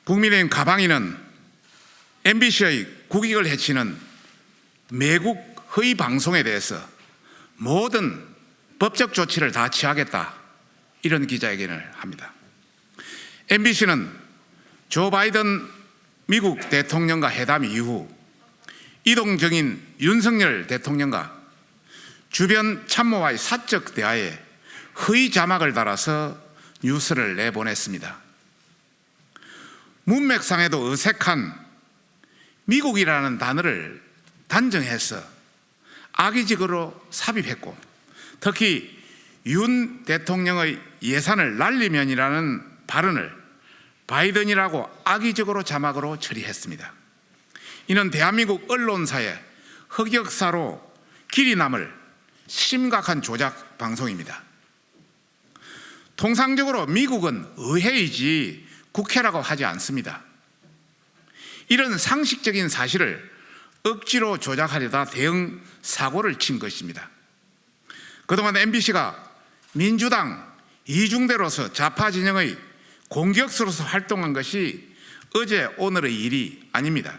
국민의힘 가방위는 MBC의 국익을 해치는 매국 허위 방송에 대해서 모든 법적 조치를 다 취하겠다, 이런 기자회견을 합니다. MBC는 조 바이든 미국 대통령과 회담 이후 이동정인 윤석열 대통령과 주변 참모와의 사적 대화에 허위 자막을 달아서 뉴스를 내보냈습니다. 문맥상에도 어색한 미국이라는 단어를 단정해서 악의적으로 삽입했고, 특히 윤 대통령의 예산을 날리면이라는 발언을 바이든이라고 악의적으로 자막으로 처리했습니다. 이는 대한민국 언론사의 흑역사로 길이 남을 심각한 조작 방송입니다. 통상적으로 미국은 의회이지 국회라고 하지 않습니다. 이런 상식적인 사실을 억지로 조작하려다 대응 사고를 친 것입니다. 그동안 MBC가 민주당 이중대로서 좌파 진영의 공격수로서 활동한 것이 어제 오늘의 일이 아닙니다.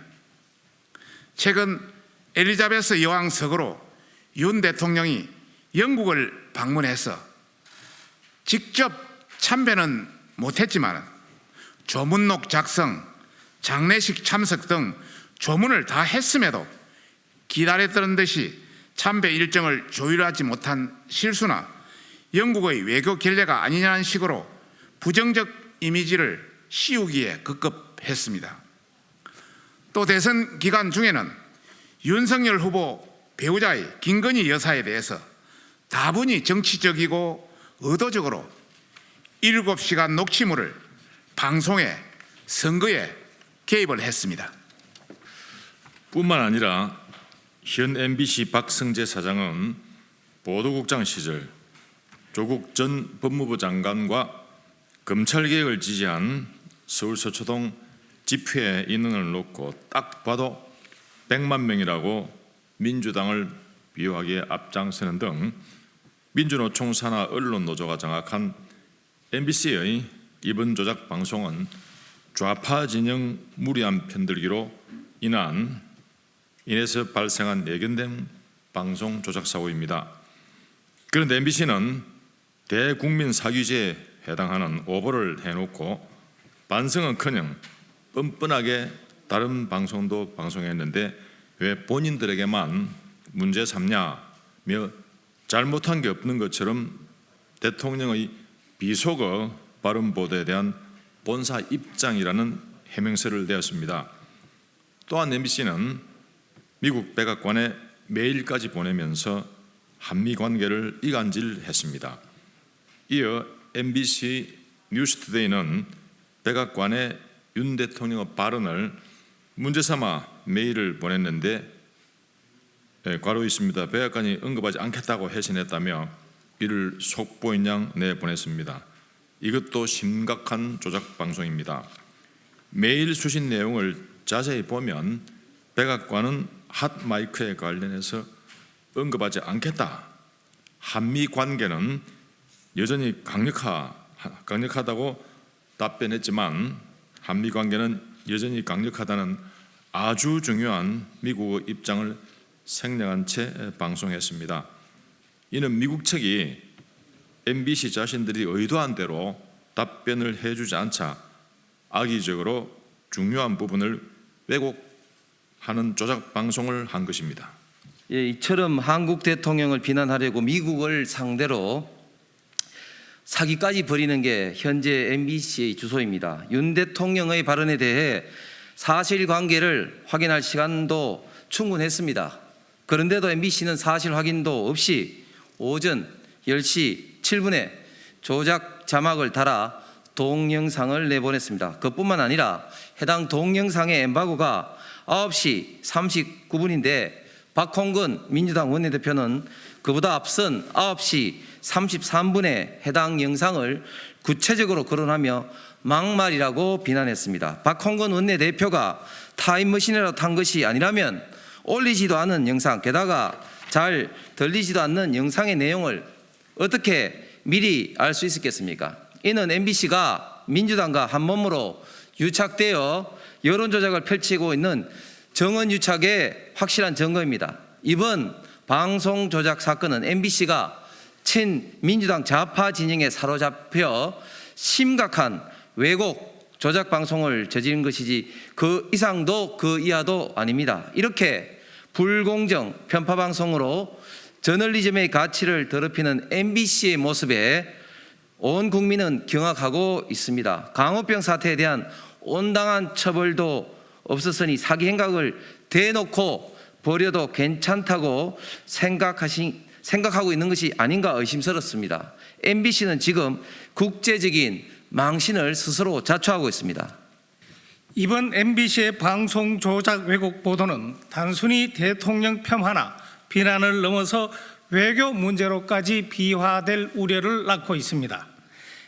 최근 엘리자베스 여왕 서거로 윤 대통령이 영국을 방문해서 직접 참배는 못했지만 조문록 작성, 장례식 참석 등 조문을 다 했음에도 기다렸던 듯이 참배 일정을 조율하지 못한 실수나 영국의 외교 결례가 아니냐는 식으로 부정적 이미지를 씌우기에 급급했습니다. 또 대선 기간 중에는 윤석열 후보 배우자의 김건희 여사에 대해서 다분히 정치적이고 의도적으로 7시간 녹취물을 방송에, 선거에 개입을 했습니다. 뿐만 아니라 현 MBC 박성재 사장은 보도국장 시절 조국 전 법무부 장관과 검찰개혁을 지지한 서울 서초동 집회 인원을 놓고 딱 봐도 100만 명이라고 민주당을 비호하기에 앞장서는 등 민주노총 산하 언론노조가 장악한 MBC의 이번 조작 방송은 좌파 진영 무리한 편들기로 인해서 발생한 예견된 방송 조작 사고입니다. 그런데 MBC는 대국민 사규제에 해당하는 오보를 해놓고 반성은커녕 뻔뻔하게 다른 방송도 방송했는데 왜 본인들에게만 문제 삼냐며 잘못한 게 없는 것처럼 대통령의 비속어 발언 보도에 대한 본사 입장이라는 해명서를 내었습니다. 또한 MBC는 미국 백악관에 메일까지 보내면서 한미 관계를 이간질했습니다. 이어 MBC 뉴스투데이는 백악관에 윤 대통령의 발언을 문제 삼아 메일을 보냈는데 괄호 있습니다. 백악관이 언급하지 않겠다고 해신했다며 이를 속보인 양 내보냈습니다. 이것도 심각한 조작 방송입니다. 메일 수신 내용을 자세히 보면 백악관은 핫마이크에 관련해서 언급하지 않겠다, 한미 관계는 여전히 강력하다고 답변했지만 한미 관계는 여전히 강력하다는 아주 중요한 미국의 입장을 생략한 채 방송했습니다. 이는 미국 측이 MBC 자신들이 의도한 대로 답변을 해주지 않자 악의적으로 중요한 부분을 왜곡하는 조작 방송을 한 것입니다. 이처럼 한국 대통령을 비난하려고 미국을 상대로 사기까지 벌이는 게 현재 MBC의 주소입니다. 윤 대통령의 발언에 대해 사실관계를 확인할 시간도 충분했습니다. 그런데도 MBC는 사실 확인도 없이 오전 10시 7분에 조작 자막을 달아 동영상을 내보냈습니다. 그뿐만 아니라 해당 동영상의 엠바고가 9시 39분인데 박홍근 민주당 원내대표는 그보다 앞선 9시 33분에 해당 영상을 구체적으로 거론하며 막말이라고 비난했습니다. 박홍근 원내대표가 타임머신이라도 탄 것이 아니라면 올리지도 않은 영상, 게다가 잘 들리지도 않는 영상의 내용을 어떻게 미리 알 수 있었겠습니까? 이는 MBC가 민주당과 한몸으로 유착되어 여론 조작을 펼치고 있는 정원 유착의 확실한 증거입니다. 이번 방송 조작 사건은 MBC가 친민주당 좌파 진영에 사로잡혀 심각한 왜곡 조작 방송을 저지른 것이지 그 이상도 그 이하도 아닙니다. 이렇게 불공정 편파 방송으로 저널리즘의 가치를 더럽히는 MBC의 모습에 온 국민은 경악하고 있습니다. 강호병 사태에 대한 온당한 처벌도 없었으니 사기 행각을 대놓고 버려도 괜찮다고 생각하고 있는 것이 아닌가 의심스럽습니다. MBC는 지금 국제적인 망신을 스스로 자초하고 있습니다. 이번 MBC의 방송 조작 왜곡 보도는 단순히 대통령 폄하나 비난을 넘어서 외교 문제로까지 비화될 우려를 낳고 있습니다.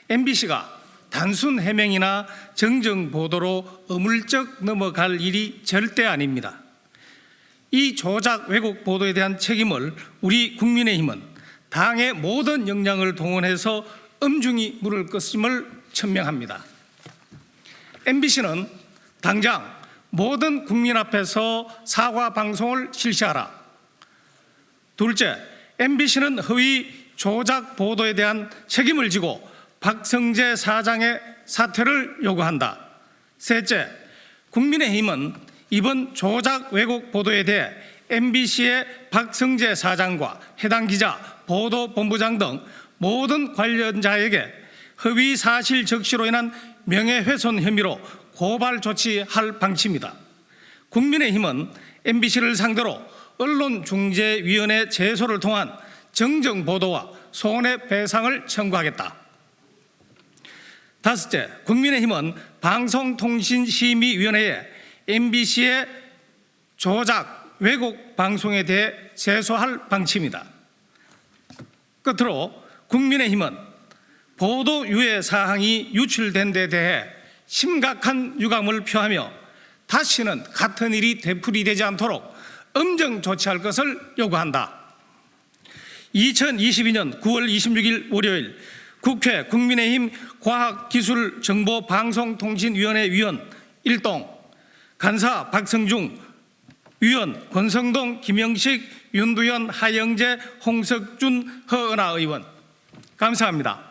MBC가 단순 해명이나 정정 보도로 어물쩍 넘어갈 일이 절대 아닙니다. 이 조작 왜곡 보도에 대한 책임을 우리 국민의힘은 당의 모든 역량을 동원해서 엄중히 물을 것임을 천명합니다. MBC는 당장 모든 국민 앞에서 사과 방송을 실시하라. 둘째, MBC는 허위 조작 보도에 대한 책임을 지고 박성재 사장의 사퇴를 요구한다. 셋째, 국민의힘은 이번 조작 왜곡 보도에 대해 MBC의 박성재 사장과 해당 기자, 보도본부장 등 모든 관련자에게 허위 사실 적시로 인한 명예훼손 혐의로 고발 조치할 방침이다. 국민의힘은 MBC를 상대로 언론중재위원회 제소를 통한 정정 보도와 손해배상을 청구하겠다. 다섯째, 국민의힘은 방송통신심의위원회에 MBC의 조작, 왜곡 방송에 대해 제소할 방침이다. 끝으로 국민의힘은 보도 유해 사항이 유출된 데 대해 심각한 유감을 표하며 다시는 같은 일이 되풀이되지 않도록 엄정 조치할 것을 요구한다. 2022년 9월 26일 월요일 국회 국민의힘 과학기술정보방송통신위원회 위원 1동, 간사 박성중, 위원 권성동, 김영식, 윤두현, 하영재, 홍석준, 허은하 의원. 감사합니다.